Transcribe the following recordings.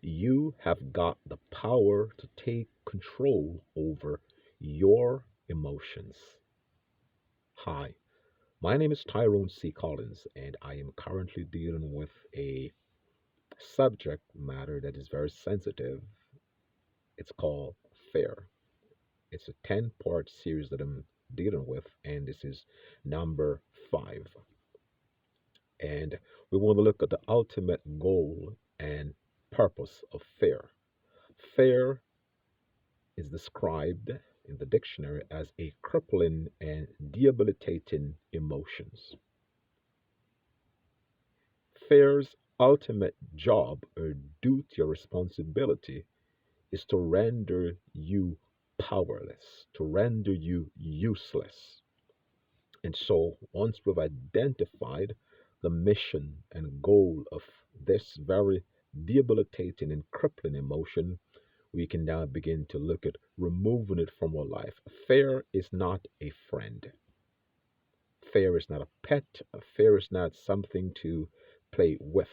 You have got the power to take control over your emotions. Hi, my name is Tyrone C. Collins, and I am currently dealing with a subject matter that is very sensitive. It's called fear. It's a 10-part series that I'm dealing with, and this is number 5. And we want to look at the ultimate goal and purpose of fear. Fear is described in the dictionary as a crippling and debilitating emotions. Fear's ultimate job or duty or responsibility is to render you powerless, to render you useless. And so, once we've identified the mission and goal of this very debilitating and crippling emotion, we can now begin to look at removing it from our life. Fear is not a friend. Fear is not a pet. Fear is not something to play with.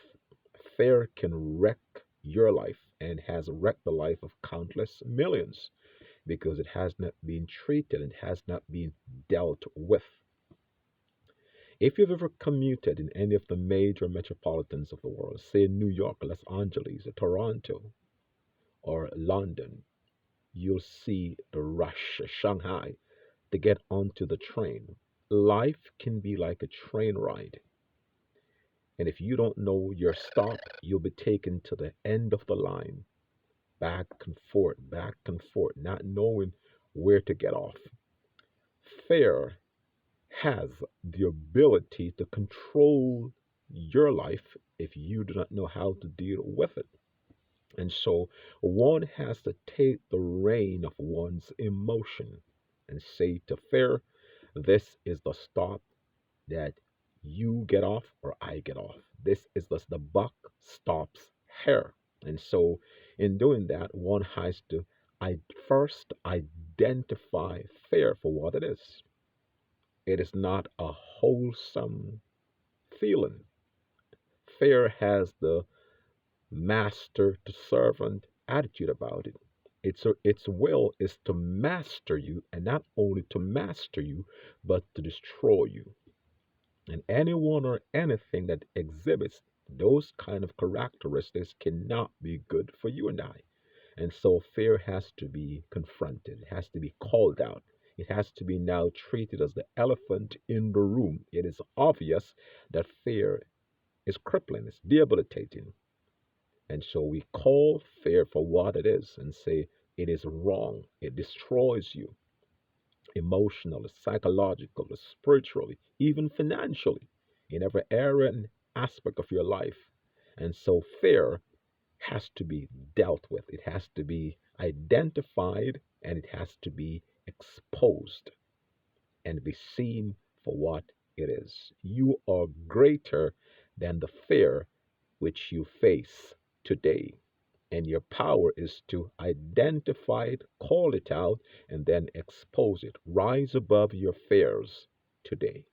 Fear can wreck your life and has wrecked the life of countless millions because it has not been treated and has not been dealt with. If you've ever commuted in any of the major metropolitans of the world, say New York, Los Angeles, or Toronto, or London, you'll see the rush, Shanghai, to get onto the train. Life can be like a train ride. And if you don't know your stop, you'll be taken to the end of the line, back and forth, not knowing where to get off. Fear has the ability to control your life if you do not know how to deal with it. And so one has to take the reign of one's emotion and say to fear, this is the stop that you get off or I get off. This is the buck stops here. And so in doing that, one has to first identify fear for what it is. It is not a wholesome feeling. Fear has the master to servant attitude about it. Its will is to master you, and not only to master you, but to destroy you. And anyone or anything that exhibits those kind of characteristics cannot be good for you and I. And so fear has to be confronted, it has to be called out. It has to be now treated as the elephant in the room. It is obvious that fear is crippling, it's debilitating. And so we call fear for what it is and say it is wrong. It destroys you emotionally, psychologically, spiritually, even financially, in every area and aspect of your life. And so fear has to be dealt with, it has to be identified, and it has to be exposed and be seen for what it is. You are greater than the fear which you face today. And your power is to identify it, call it out, and then expose it. Rise above your fears today.